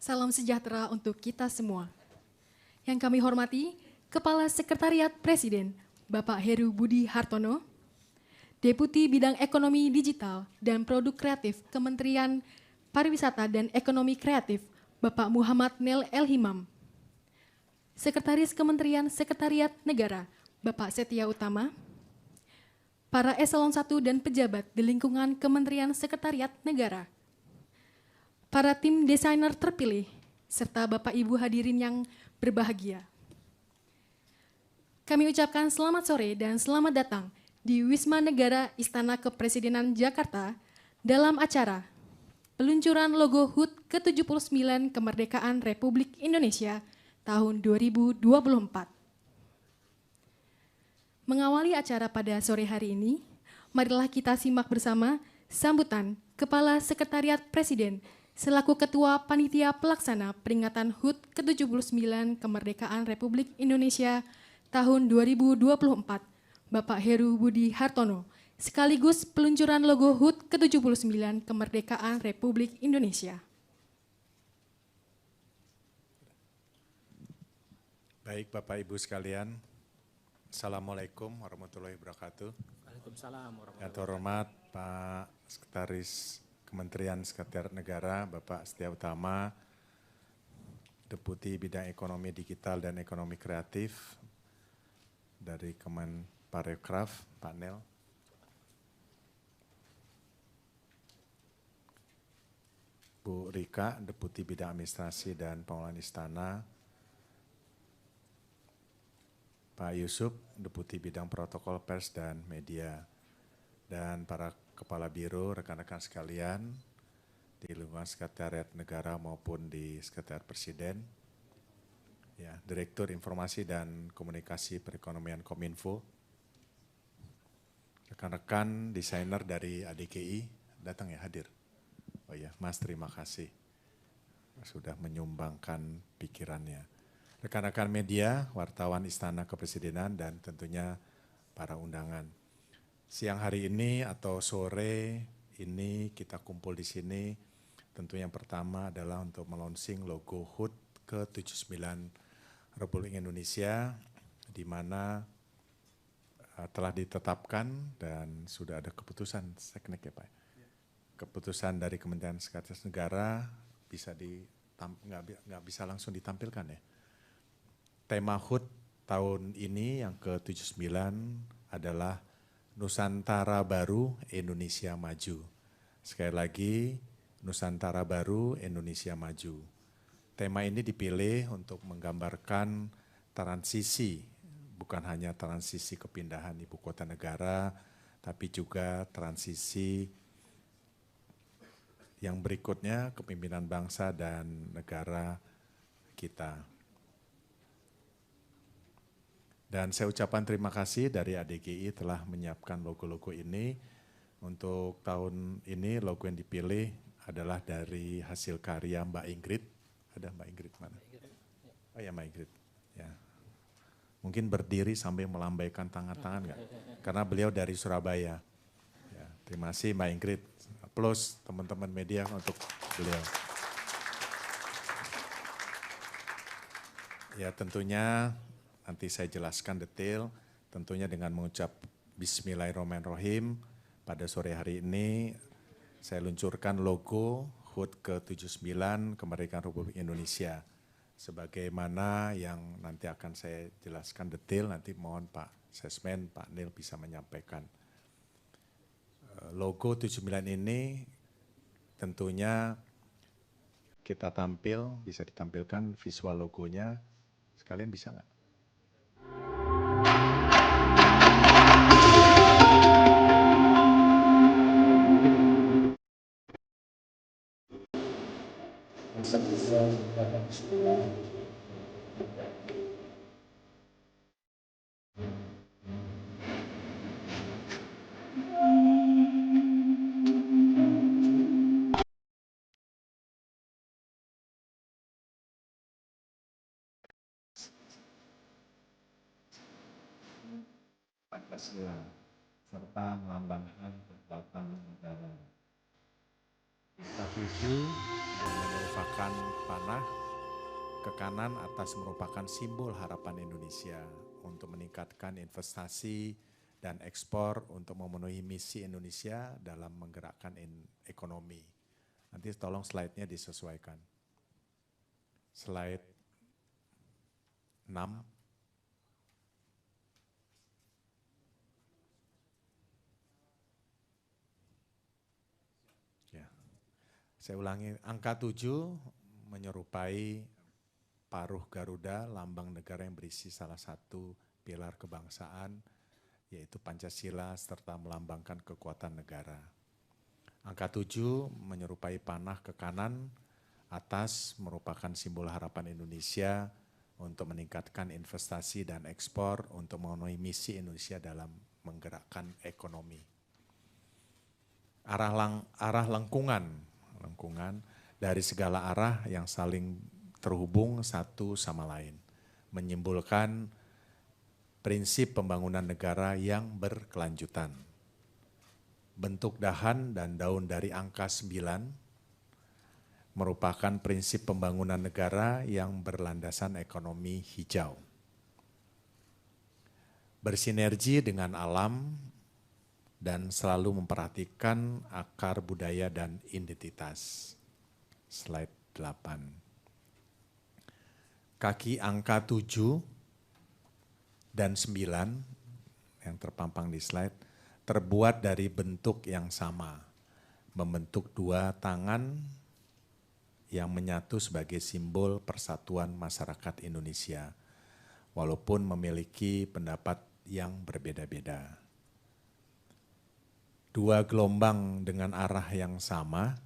Salam sejahtera untuk kita semua. Yang kami hormati, Kepala Sekretariat Presiden, Bapak Heru Budi Hartono, Deputi Bidang Ekonomi Digital dan Produk Kreatif Kementerian Pariwisata dan Ekonomi Kreatif, Bapak Muhammad Nel Elhimam, Sekretaris Kementerian Sekretariat Negara, Bapak Setia Utama, para eselon 1 dan pejabat di lingkungan Kementerian Sekretariat Negara, para tim desainer terpilih, serta Bapak Ibu hadirin yang berbahagia. Kami ucapkan selamat sore dan selamat datang di Wisma Negara Istana Kepresidenan Jakarta dalam acara peluncuran logo HUT ke-79 Kemerdekaan Republik Indonesia tahun 2024. Mengawali acara pada sore hari ini, marilah kita simak bersama sambutan Kepala Sekretariat Presiden selaku Ketua Panitia Pelaksana peringatan HUT ke-79 Kemerdekaan Republik Indonesia tahun 2024, Bapak Heru Budi Hartono, sekaligus peluncuran logo HUT ke-79 Kemerdekaan Republik Indonesia. Baik Bapak Ibu sekalian, Assalamualaikum warahmatullahi wabarakatuh. Waalaikumsalam warahmatullahi wabarakatuh. Yang terhormat Pak Sekretaris Kementerian Sekretariat Negara, Bapak Setia Utama, Deputi Bidang Ekonomi Digital dan Ekonomi Kreatif dari Kemenparekraf, Pak Nel. Bu Rika, Deputi Bidang Administrasi dan Pengelolaan Istana. Pak Yusuf, Deputi Bidang Protokol Pers dan Media. Dan para Kepala Biro, rekan-rekan sekalian di lingkungan Sekretariat Negara maupun di Sekretariat Presiden, ya, Direktur Informasi dan Komunikasi Perekonomian Kominfo, rekan-rekan desainer dari ADGI, datang ya, hadir. Oh ya, Mas, terima kasih sudah menyumbangkan pikirannya. Rekan-rekan media, wartawan Istana Kepresidenan, dan tentunya para undangan. Siang hari ini atau sore ini kita kumpul di sini, tentu yang pertama adalah untuk melonsing logo HUT ke-79 Republik Indonesia, di mana telah ditetapkan dan sudah ada keputusan seknek ya Pak. Keputusan dari Kementerian Sekretaris Negara bisa nggak bisa langsung ditampilkan ya. Tema HUT tahun ini yang ke-79 adalah Nusantara Baru, Indonesia Maju. Sekali lagi, Nusantara Baru, Indonesia Maju. Tema ini dipilih untuk menggambarkan transisi, bukan hanya transisi kepindahan ibu kota negara, tapi juga transisi yang berikutnya kepemimpinan bangsa dan negara kita. Dan saya ucapkan terima kasih dari ADGI telah menyiapkan logo-logo ini. Untuk tahun ini logo yang dipilih adalah dari hasil karya Mbak Ingrid. Ada Mbak Ingrid mana? Oh ya Mbak Ingrid. Ya. Mungkin berdiri sambil melambaikan tangan-tangan enggak? Karena beliau dari Surabaya. Ya, terima kasih Mbak Ingrid. Aplaus teman-teman media untuk beliau. Ya tentunya nanti saya jelaskan detail, tentunya dengan mengucap Bismillahirrahmanirrahim. Pada sore hari ini saya luncurkan logo HUT ke-79 Kemerdekaan Republik Indonesia. Sebagaimana yang nanti akan saya jelaskan detail, nanti mohon Pak Sesmen, Pak Nil bisa menyampaikan. Logo 79 ini tentunya kita bisa ditampilkan visual logonya. Sekalian bisa nggak? Pancasila serta melambangkan kekuatan negara. Kita tuju dan merupakan panah, ke kanan atas merupakan simbol harapan Indonesia untuk meningkatkan investasi dan ekspor untuk memenuhi misi Indonesia dalam menggerakkan ekonomi. Nanti tolong slide-nya disesuaikan. Slide 6. Ya. Saya ulangi, angka 7 menyerupai paruh Garuda, lambang negara yang berisi salah satu pilar kebangsaan, yaitu Pancasila serta melambangkan kekuatan negara. Angka 7 menyerupai panah ke kanan, atas merupakan simbol harapan Indonesia untuk meningkatkan investasi dan ekspor untuk memenuhi misi Indonesia dalam menggerakkan ekonomi. Arah lengkungan dari segala arah yang saling terhubung satu sama lain, menyimbolkan prinsip pembangunan negara yang berkelanjutan. Bentuk dahan dan daun dari angka 9 merupakan prinsip pembangunan negara yang berlandasan ekonomi hijau. Bersinergi dengan alam dan selalu memperhatikan akar budaya dan identitas. Slide 8. Kaki angka 7 dan 9 yang terpampang di slide terbuat dari bentuk yang sama, membentuk dua tangan yang menyatu sebagai simbol persatuan masyarakat Indonesia, walaupun memiliki pendapat yang berbeda-beda. Dua gelombang dengan arah yang sama,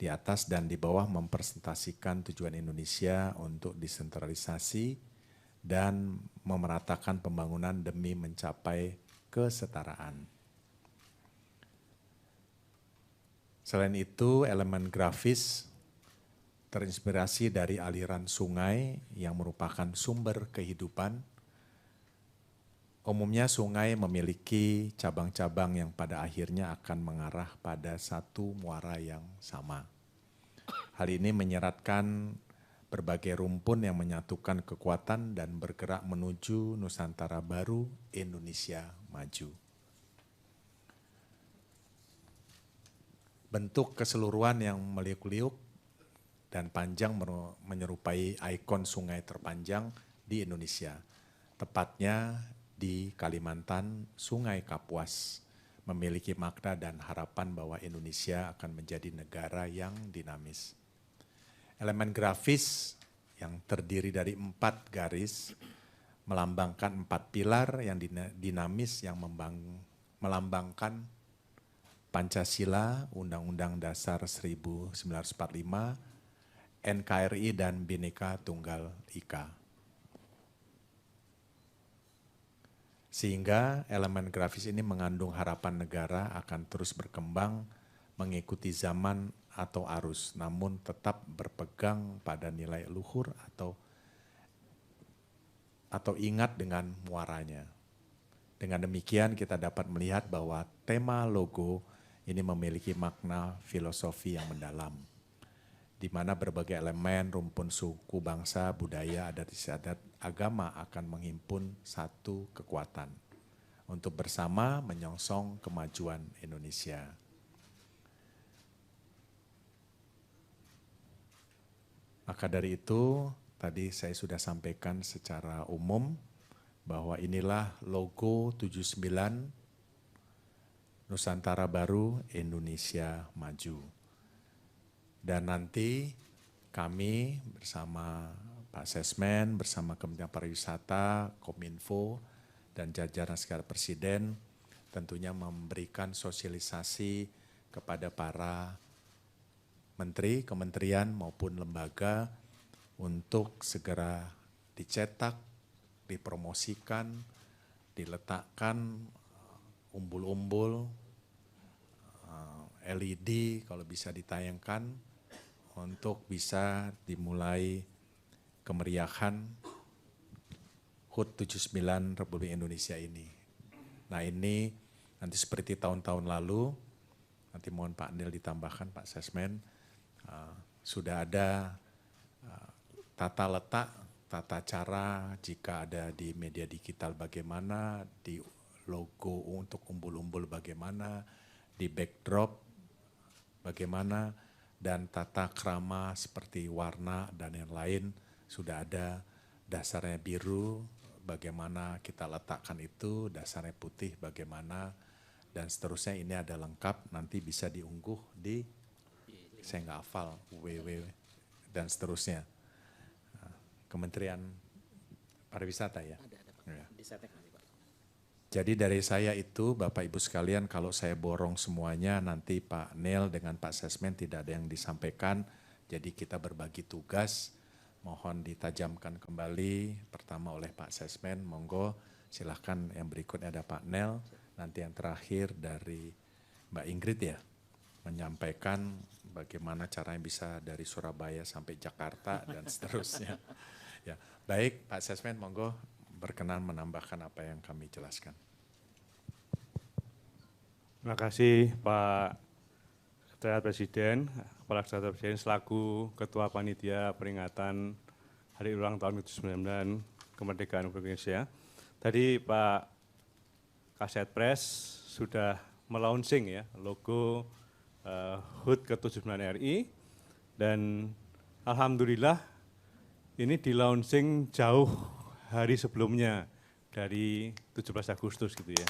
di atas dan di bawah mempresentasikan tujuan Indonesia untuk desentralisasi dan memeratakan pembangunan demi mencapai kesetaraan. Selain itu, elemen grafis terinspirasi dari aliran sungai yang merupakan sumber kehidupan. Umumnya sungai memiliki cabang-cabang yang pada akhirnya akan mengarah pada satu muara yang sama. Hal ini menyeratkan berbagai rumpun yang menyatukan kekuatan dan bergerak menuju Nusantara baru, Indonesia maju. Bentuk keseluruhan yang meliuk-liuk dan panjang menyerupai ikon sungai terpanjang di Indonesia. Tepatnya di Kalimantan, Sungai Kapuas memiliki makna dan harapan bahwa Indonesia akan menjadi negara yang dinamis. Elemen grafis yang terdiri dari 4 garis melambangkan 4 pilar yang dinamis yang melambangkan Pancasila, Undang-Undang Dasar 1945, NKRI dan Bhinneka Tunggal Ika. Sehingga elemen grafis ini mengandung harapan negara akan terus berkembang mengikuti zaman atau arus, namun tetap berpegang pada nilai luhur atau ingat dengan muaranya. Dengan demikian kita dapat melihat bahwa tema logo ini memiliki makna filosofi yang mendalam, di mana berbagai elemen, rumpun suku, bangsa, budaya, adat istiadat, agama akan menghimpun satu kekuatan untuk bersama menyongsong kemajuan Indonesia. Maka dari itu, tadi saya sudah sampaikan secara umum bahwa inilah logo 79 Nusantara Baru, Indonesia Maju. Dan nanti kami bersama Pak Sesmen, bersama Kementerian Pariwisata, Kominfo, dan jajaran sekalian Presiden tentunya memberikan sosialisasi kepada para menteri, kementerian maupun lembaga untuk segera dicetak, dipromosikan, diletakkan umbul-umbul, LED kalau bisa ditayangkan untuk bisa dimulai kemeriahan HUT 79 Republik Indonesia ini. Nah ini nanti seperti tahun-tahun lalu, nanti mohon Pak Nil ditambahkan, Pak Sesmen, sudah ada tata letak, tata cara jika ada di media digital bagaimana, di logo untuk umbul-umbul bagaimana, di backdrop bagaimana, dan tata krama seperti warna dan yang lain sudah ada. Dasarnya biru, bagaimana kita letakkan itu, dasarnya putih bagaimana, dan seterusnya. Ini ada lengkap, nanti bisa diunggah di, saya nggak hafal, www dan seterusnya. Kementerian Pariwisata ya? Ada Pak. Ya. Di Setnek nanti Pak. Jadi dari saya itu Bapak Ibu sekalian, kalau saya borong semuanya nanti Pak Nel dengan Pak Sesmen tidak ada yang disampaikan. Jadi kita berbagi tugas, mohon ditajamkan kembali. Pertama oleh Pak Sesmen, monggo silahkan. Yang berikutnya ada Pak Nel, nanti yang terakhir dari Mbak Ingrid ya, menyampaikan bagaimana caranya bisa dari Surabaya sampai Jakarta dan seterusnya. Ya, baik Pak Sesmen, monggo berkenan menambahkan apa yang kami jelaskan. Terima kasih Pak Sekretariat Presiden, Kepala Sekretariat Presiden selaku Ketua Panitia Peringatan Hari Ulang Tahun ke-99 Kemerdekaan Republik Indonesia. Tadi Pak Kasetpres sudah melaunching ya logo HUT ke-79 RI, dan alhamdulillah ini di-launching jauh hari sebelumnya dari 17 Agustus gitu ya.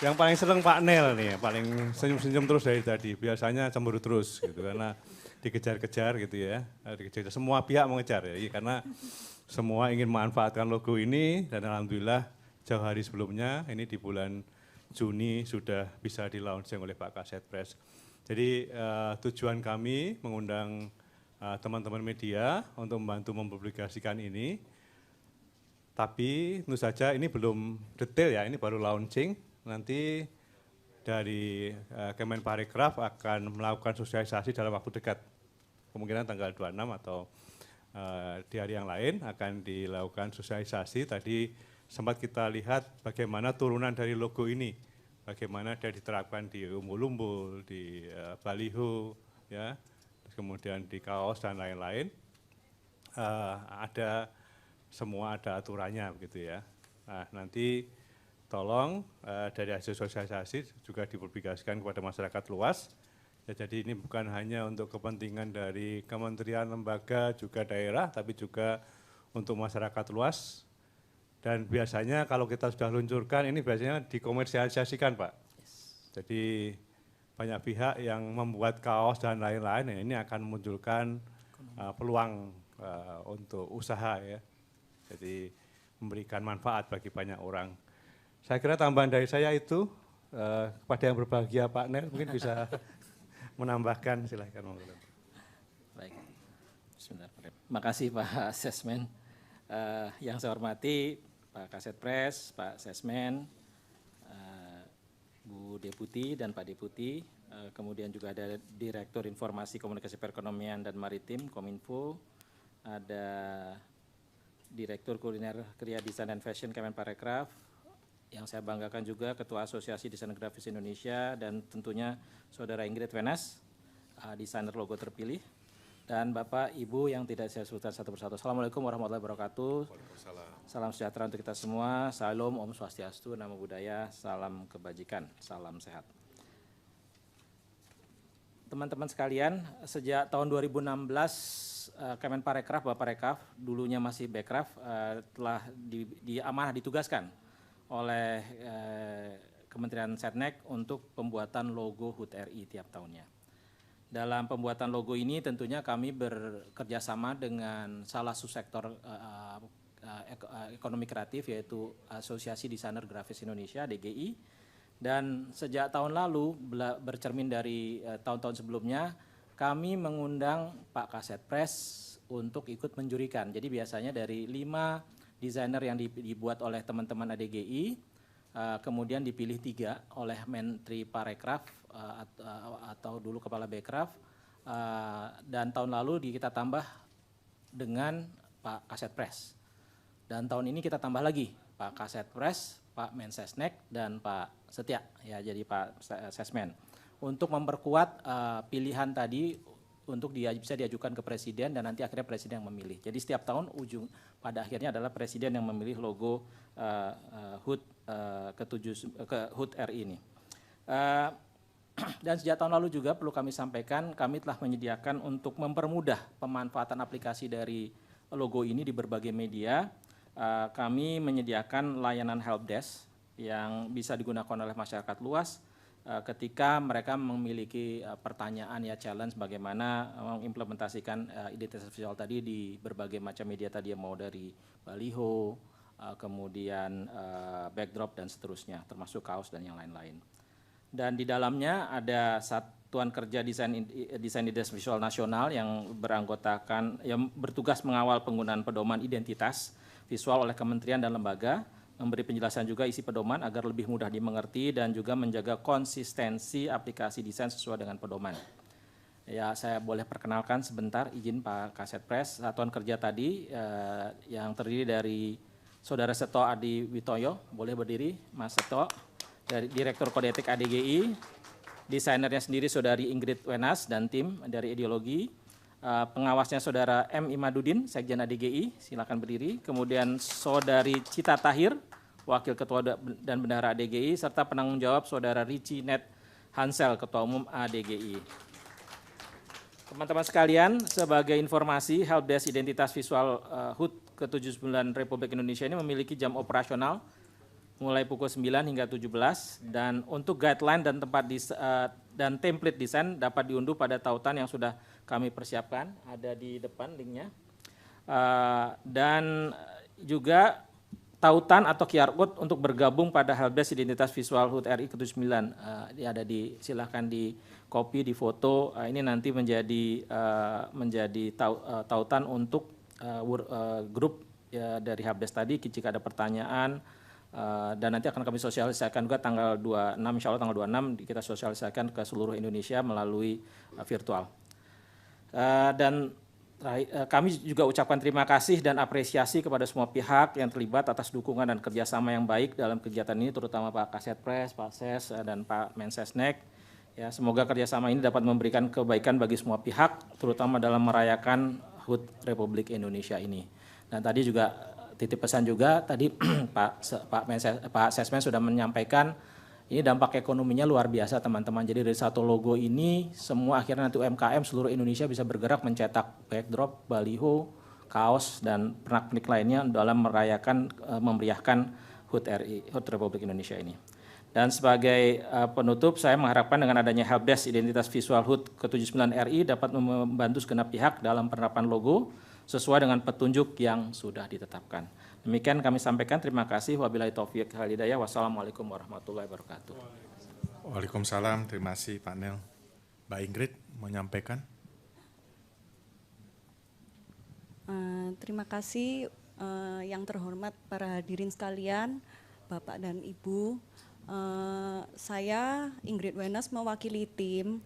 Yang paling seneng Pak Nel nih, paling senyum-senyum terus dari tadi. Biasanya cemburu terus gitu karena dikejar-kejar gitu ya. Dikejar, semua pihak mengejar ya, karena semua ingin memanfaatkan logo ini, dan alhamdulillah jauh hari sebelumnya, ini di bulan Juni sudah bisa di-launching oleh Pak Kasetpres. Jadi tujuan kami mengundang teman-teman media untuk membantu mempublikasikan ini. Tapi tentu saja ini belum detail ya, ini baru launching. Nanti dari Kemenparekraf akan melakukan sosialisasi dalam waktu dekat. Kemungkinan tanggal 26 atau di hari yang lain akan dilakukan sosialisasi. Tadi sempat kita lihat bagaimana turunan dari logo ini. Bagaimana dia diterapkan di umbul-umbul, di baliho, ya, kemudian di kaos dan lain-lain. Ada semua ada aturannya begitu ya. Nah, nanti tolong dari hasil sosialisasi juga dipublikasikan kepada masyarakat luas. Ya, jadi ini bukan hanya untuk kepentingan dari kementerian, lembaga, juga daerah, tapi juga untuk masyarakat luas. Dan biasanya kalau kita sudah luncurkan, ini biasanya dikomersialisasikan Pak. Jadi banyak pihak yang membuat kaos dan lain-lain, ya, ini akan memunculkan peluang untuk usaha ya. Jadi memberikan manfaat bagi banyak orang. Saya kira tambahan dari saya itu, kepada yang berbahagia Pak Nel mungkin bisa menambahkan, silahkan. Baik, sebentar Pak. Makasih Pak Sesmen. Yang saya hormati Pak Kasetpres, Pak Sesmen, Bu Deputi dan Pak Deputi, kemudian juga ada Direktur Informasi Komunikasi Perekonomian dan Maritim, Kominfo, ada Direktur Kuliner, Kriya, Desain dan Fashion Kemenparekraf, yang saya banggakan juga Ketua Asosiasi Desainer Grafis Indonesia, dan tentunya Saudara Ingrid Wenas, desainer logo terpilih, dan Bapak Ibu yang tidak saya sebutkan satu persatu. Assalamualaikum warahmatullahi wabarakatuh. Salam sejahtera untuk kita semua. Salam, Om Swastiastu, Namo Buddhaya, salam kebajikan, salam sehat. Teman-teman sekalian, sejak tahun 2016 Kemenparekraf, Baparekraf, dulunya masih Bekraf, telah amanah ditugaskan oleh Kementerian Setnek untuk pembuatan logo HUT RI tiap tahunnya. Dalam pembuatan logo ini tentunya kami bekerjasama dengan salah satu sektor ekonomi kreatif, yaitu Asosiasi Desainer Grafis Indonesia, DGI. Dan sejak tahun lalu, bercermin dari tahun-tahun sebelumnya, kami mengundang Pak Kasetpres untuk ikut menjurikan. Jadi biasanya dari 5 desainer yang dibuat oleh teman-teman ADGI, kemudian dipilih 3 oleh Menteri Parekraf atau dulu Kepala Bekraf, dan tahun lalu kita tambah dengan Pak Kasetpres. Dan tahun ini kita tambah lagi Pak Kasetpres, Pak Mensesnek, dan Pak Setia, ya, jadi Pak Sesmen, untuk memperkuat pilihan tadi bisa diajukan ke presiden dan nanti akhirnya presiden yang memilih. Jadi setiap tahun pada akhirnya adalah presiden yang memilih logo HUT HUT RI ini. Dan sejak tahun lalu juga perlu kami sampaikan, kami telah menyediakan untuk mempermudah pemanfaatan aplikasi dari logo ini di berbagai media. Kami menyediakan layanan helpdesk yang bisa digunakan oleh masyarakat luas ketika mereka memiliki pertanyaan challenge bagaimana mengimplementasikan identitas visual tadi di berbagai macam media tadi, mau dari baliho, kemudian backdrop dan seterusnya, termasuk kaos dan yang lain-lain. Dan di dalamnya ada Satuan Kerja Desain Identitas Visual Nasional yang bertugas mengawal penggunaan pedoman identitas visual oleh kementerian dan lembaga, memberi penjelasan juga isi pedoman agar lebih mudah dimengerti dan juga menjaga konsistensi aplikasi desain sesuai dengan pedoman. Ya, saya boleh perkenalkan sebentar, izin Pak Kasetpres. Satuan kerja tadi yang terdiri dari Saudara Seto Adi Witoyo, boleh berdiri Mas Seto, dari Direktur Kode Etik ADGI, desainernya sendiri Saudari Ingrid Wenas dan tim dari ideologi, pengawasnya Saudara M. Imadudin, Sekjen ADGI, silakan berdiri, kemudian Saudari Cita Tahir, Wakil Ketua dan Bendahara ADGI, serta penanggung jawab Saudara Richie Net Hansel, Ketua Umum ADGI. Teman-teman sekalian, sebagai informasi, Helpdesk Identitas Visual HUT ke-79 Republik Indonesia ini memiliki jam operasional mulai pukul 9 hingga 17, dan untuk guideline dan dan template desain dapat diunduh pada tautan yang sudah kami persiapkan, ada di depan linknya. Dan juga tautan atau QR code untuk bergabung pada Helpdesk Identitas Visual HUT RI ke-79. Ada silahkan di copy, di foto, ini nanti menjadi tautan untuk grup dari Helpdesk tadi jika ada pertanyaan. Dan nanti akan kami sosialisasikan juga tanggal 26, insya Allah tanggal 26 kita sosialisasikan ke seluruh Indonesia melalui virtual. Dan kami juga ucapkan terima kasih dan apresiasi kepada semua pihak yang terlibat atas dukungan dan kerjasama yang baik dalam kegiatan ini, terutama Pak Kasetpres, Pak Ses, dan Pak Mensesnek. Ya, semoga kerjasama ini dapat memberikan kebaikan bagi semua pihak, terutama dalam merayakan HUT Republik Indonesia ini. Dan tadi juga titip pesan juga tadi Pak Sesmen sudah menyampaikan ini dampak ekonominya luar biasa teman-teman. Jadi dari satu logo ini semua akhirnya nanti UMKM seluruh Indonesia bisa bergerak mencetak backdrop, baliho, kaos dan pernak-pernik lainnya dalam memeriahkan HUT RI, HUT Republik Indonesia ini. Dan sebagai penutup, saya mengharapkan dengan adanya Helpdesk Identitas Visual HUT ke-79 RI dapat membantu segenap pihak dalam penerapan logo sesuai dengan petunjuk yang sudah ditetapkan. Demikian kami sampaikan, terima kasih. Wabillahi taufiq wal hidayah. Wassalamualaikum warahmatullahi wabarakatuh. Waalaikumsalam, terima kasih Pak Nel. Mbak Ingrid mau menyampaikan? Terima kasih yang terhormat para hadirin sekalian, Bapak dan Ibu. Saya Ingrid Wenas mewakili tim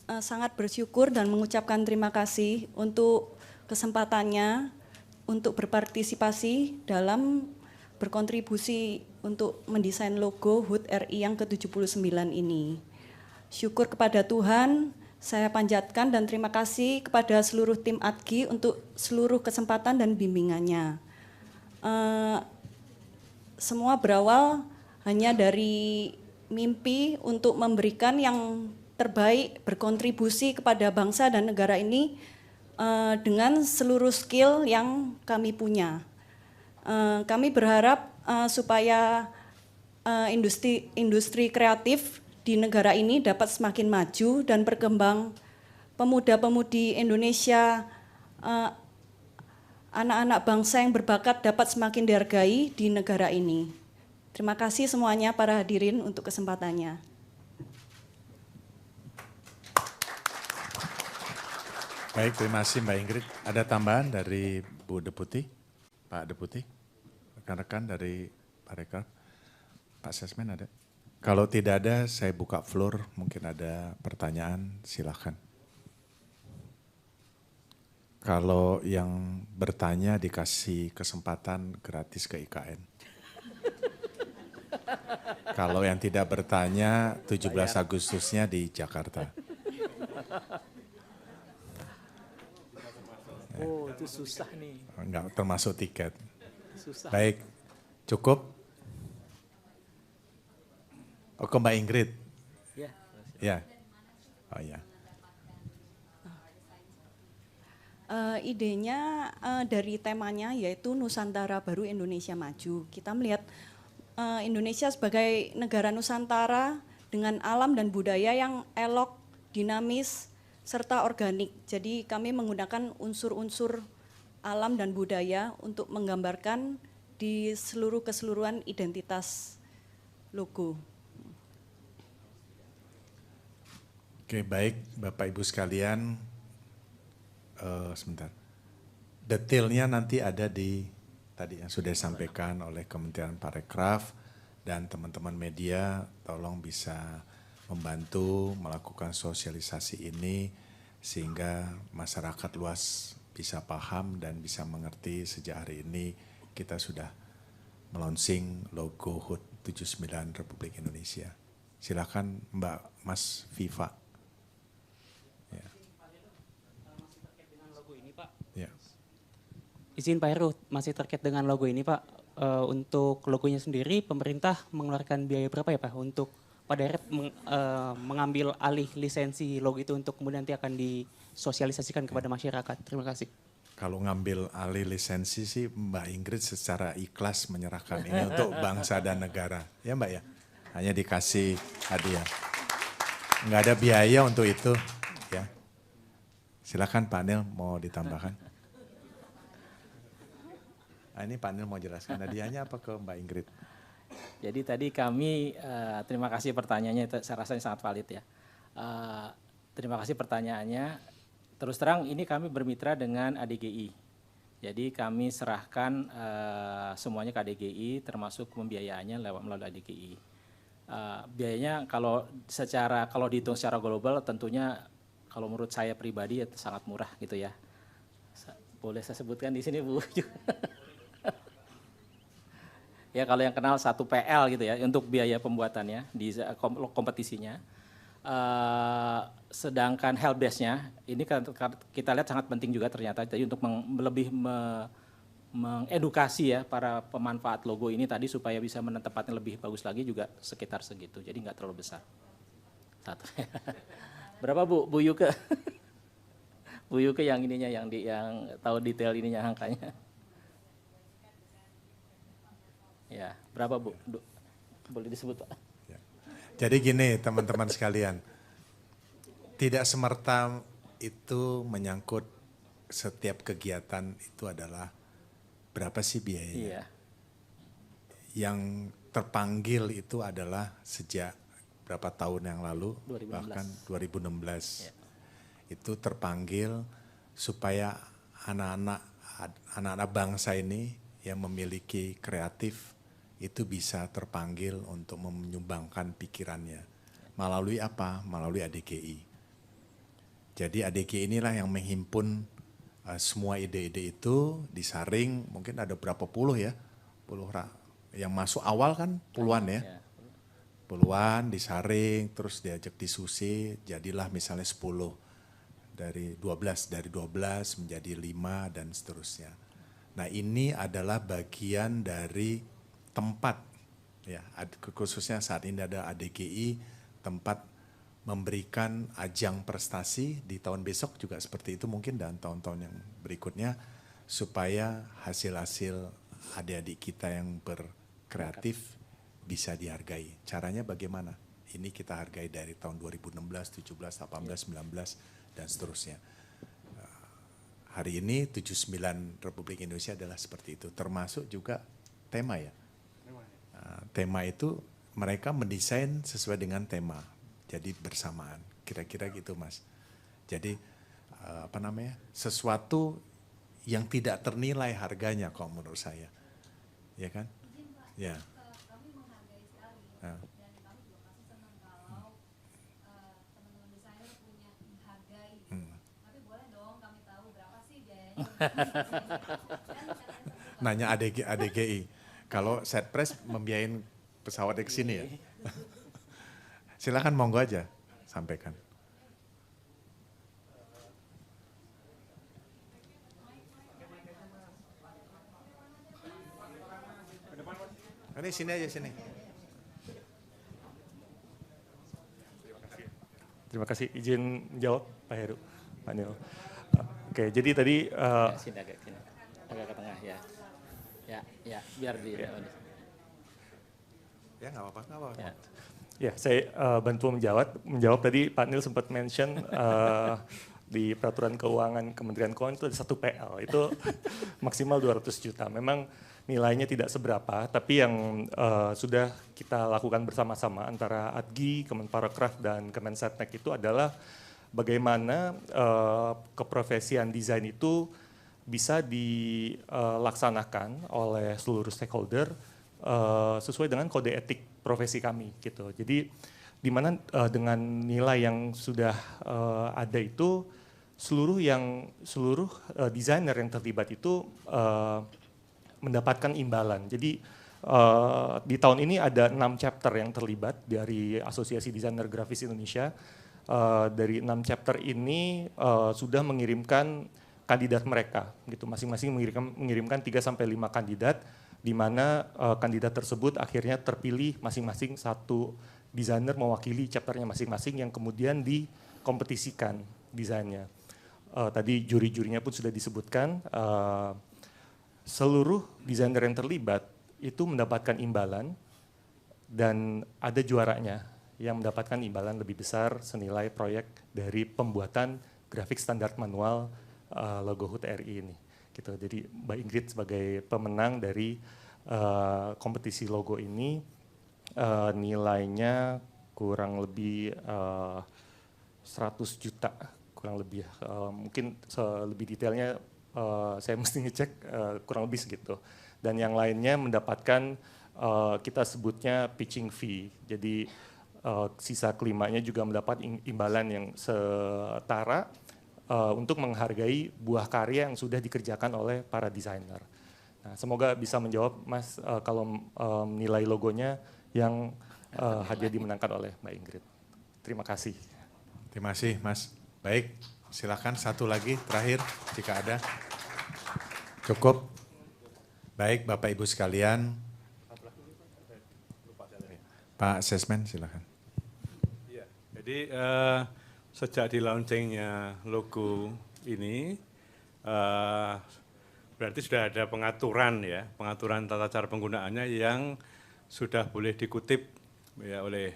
sangat bersyukur dan mengucapkan terima kasih untuk kesempatannya untuk berpartisipasi dalam berkontribusi untuk mendesain logo HUT RI yang ke-79 ini. Syukur kepada Tuhan, saya panjatkan dan terima kasih kepada seluruh tim ADGI untuk seluruh kesempatan dan bimbingannya. Semua berawal hanya dari mimpi untuk memberikan yang terbaik, berkontribusi kepada bangsa dan negara ini dengan seluruh skill yang kami punya. Kami berharap supaya industri kreatif di negara ini dapat semakin maju dan berkembang. Pemuda-pemudi Indonesia, anak-anak bangsa yang berbakat dapat semakin dihargai di negara ini. Terima kasih semuanya para hadirin untuk kesempatannya. Baik, terima kasih Mbak Ingrid. Ada tambahan dari Bu Deputi, Pak Deputi, rekan-rekan dari Pak Rekar, Pak Sesmen ada? Kalau tidak ada, saya buka floor, mungkin ada pertanyaan, silakan. Kalau yang bertanya dikasih kesempatan gratis ke IKN. Kalau yang tidak bertanya, 17 Agustusnya di Jakarta. Oh, itu susah nih. Enggak termasuk tiket. Susah. Baik, cukup? Oh, ke Mbak Ingrid. Ya. Ya. Oh ya. Idenya dari temanya yaitu Nusantara Baru Indonesia Maju. Kita melihat Indonesia sebagai negara Nusantara dengan alam dan budaya yang elok, dinamis, serta organik. Jadi kami menggunakan unsur-unsur alam dan budaya untuk menggambarkan di seluruh keseluruhan identitas logo. Oke, baik Bapak Ibu sekalian. Sebentar. Detailnya nanti ada di tadi yang sudah disampaikan oleh Kementerian Parekraf dan teman-teman media, tolong bisa membantu melakukan sosialisasi ini sehingga masyarakat luas bisa paham dan bisa mengerti sejak hari ini kita sudah melaunching logo HUT 79 Republik Indonesia. Silakan Mbak Mas Viva. Ya. Izin Pak Heru, masih terkait dengan logo ini Pak. Untuk logonya sendiri pemerintah mengeluarkan biaya berapa ya Pak untuk Pak Direp mengambil alih lisensi logo itu untuk kemudian nanti akan disosialisasikan kepada masyarakat. Terima kasih. Kalau ngambil alih lisensi sih Mbak Ingrid secara ikhlas menyerahkan ini untuk bangsa dan negara. Ya Mbak ya, hanya dikasih hadiah. Nggak ada biaya untuk itu. Ya. Silakan Pak Nil mau ditambahkan. Nah, ini Pak Nil mau jelaskan hadiahnya apa ke Mbak Ingrid? Jadi tadi kami, terima kasih pertanyaannya, saya rasa sangat valid ya. Terima kasih pertanyaannya. Terus terang ini kami bermitra dengan ADGI. Jadi kami serahkan semuanya ke ADGI termasuk pembiayaannya melalui ADGI. Biayanya kalau dihitung secara global tentunya kalau menurut saya pribadi sangat murah gitu ya. Boleh saya sebutkan di sini Bu? Ya kalau yang kenal 1 PL gitu ya untuk biaya pembuatannya di kompetisinya. Sedangkan helpdesk-nya ini kita lihat sangat penting juga ternyata jadi untuk lebih mengedukasi ya para pemanfaat logo ini tadi supaya bisa menetapkan lebih bagus lagi juga sekitar segitu. Jadi nggak terlalu besar. Satu. Berapa Bu Yuke? Bu Yuke yang ininya yang tahu detail ininya angkanya. Ya, berapa Bu? Boleh disebut Pak? Ya. Jadi gini teman-teman sekalian, tidak semerta itu menyangkut setiap kegiatan itu adalah berapa sih biayanya. Iya. Yang terpanggil itu adalah sejak berapa tahun yang lalu, 2016. bahkan 2016. Ya. Itu terpanggil supaya anak-anak bangsa ini yang memiliki kreatif itu bisa terpanggil untuk menyumbangkan pikirannya. Melalui apa? Melalui ADGI. Jadi ADGI inilah yang menghimpun semua ide-ide itu, disaring, mungkin ada berapa puluh ya, yang masuk awal kan puluhan ya. Puluhan disaring, terus diajak diskusi, jadilah misalnya 10. Dari 12 menjadi 5 dan seterusnya. Nah ini adalah bagian dari tempat, ya khususnya saat ini ada ADGI, tempat memberikan ajang prestasi di tahun besok juga seperti itu mungkin dan tahun-tahun yang berikutnya supaya hasil-hasil adik-adik kita yang berkreatif bisa dihargai. Caranya bagaimana? Ini kita hargai dari tahun 2016, 17, 18, 19 dan seterusnya. Hari ini 79 Republik Indonesia adalah seperti itu, termasuk juga tema ya. Tema itu mereka mendesain sesuai dengan tema, jadi bersamaan, kira-kira gitu Mas. Jadi sesuatu yang tidak ternilai harganya kalau menurut saya, ya kan? Ya. Kami menghargai sekali dan kami juga pasti senang kalau teman-teman desainer punya menghargai. Tapi boleh dong kami tahu berapa sih biayanya? Nanya ADGI. Kalau Setpress membiayain pesawat ke sini ya. Silakan monggo aja sampaikan. Ini sini aja sini. Terima kasih izin menjawab Pak Heru, Pak Nil. Oke, jadi tadi Sini agak sini. Agak ke tengah ya. Ya, biar di Ya nggak apa-apa, nggak apa-apa. Ya. ya saya bantu menjawab tadi Pak Nil sempat mention di peraturan keuangan Kementerian Keuangan itu ada 1 PL, itu maksimal 200 juta. Memang nilainya tidak seberapa, tapi yang sudah kita lakukan bersama-sama antara ADGI, Kemenparekraf, dan Kemensetnek itu adalah bagaimana keprofesian desain itu bisa dilaksanakan oleh seluruh stakeholder sesuai dengan kode etik profesi kami gitu. Jadi di mana dengan nilai yang sudah ada itu seluruh desainer yang terlibat itu mendapatkan imbalan. Jadi di tahun ini ada 6 chapter yang terlibat dari Asosiasi Desainer Grafis Indonesia. Dari 6 chapter ini sudah mengirimkan kandidat mereka, gitu. Masing-masing mengirimkan 3 sampai 5 kandidat, di mana kandidat tersebut akhirnya terpilih masing-masing 1 desainer mewakili chapternya masing-masing yang kemudian dikompetisikan desainnya. Tadi juri-jurinya pun sudah disebutkan. Seluruh desainer yang terlibat itu mendapatkan imbalan dan ada juaranya yang mendapatkan imbalan lebih besar senilai proyek dari pembuatan grafik standar manual logo HUT RI ini. Gitu. Jadi Mbak Ingrid sebagai pemenang dari kompetisi logo ini nilainya kurang lebih 100 juta kurang lebih. Mungkin lebih detailnya saya mesti ngecek kurang lebih segitu. Dan yang lainnya mendapatkan kita sebutnya pitching fee. Jadi sisa kelimanya juga mendapat imbalan yang setara untuk menghargai buah karya yang sudah dikerjakan oleh para desainer. Nah, semoga bisa menjawab Mas kalau nilai logonya yang hadiah dimenangkan oleh Mbak Ingrid. Terima kasih. Terima kasih Mas. Baik, silakan satu lagi terakhir jika ada. Cukup. Baik Bapak Ibu sekalian. Pak Sesmen silakan. Ya, jadi sejak di launchingnya logo ini berarti sudah ada pengaturan tata cara penggunaannya yang sudah boleh dikutip ya oleh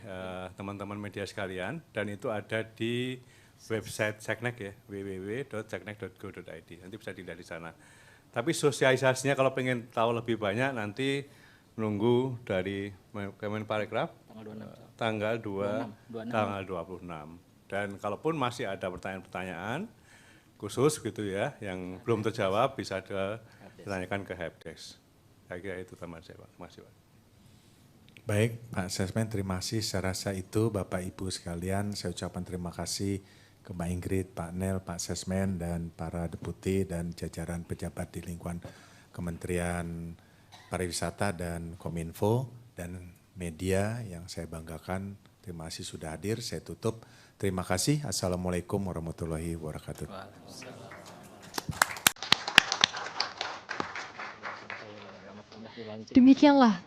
teman-teman media sekalian, dan itu ada di website Seknek ya, www.seknek.go.id. Nanti bisa dilihat di sana. Tapi sosialisasinya kalau pengen tahu lebih banyak nanti menunggu dari Kemenparekraf tanggal 26. Dan kalaupun masih ada pertanyaan-pertanyaan khusus gitu ya yang belum terjawab bisa ditanyakan ke helpdesk. Saya kira itu tambahan saya, Pak. Terima kasih, Pak. Baik, Pak Sesmen, terima kasih. Saya rasa itu Bapak Ibu sekalian, saya ucapkan terima kasih ke Mbak Ingrid, Pak Nel, Pak Sesmen, dan para deputi dan jajaran pejabat di lingkungan Kementerian Pariwisata dan Kominfo dan media yang saya banggakan. Terima kasih sudah hadir. Saya tutup. Terima kasih. Assalamualaikum warahmatullahi wabarakatuh. Demikianlah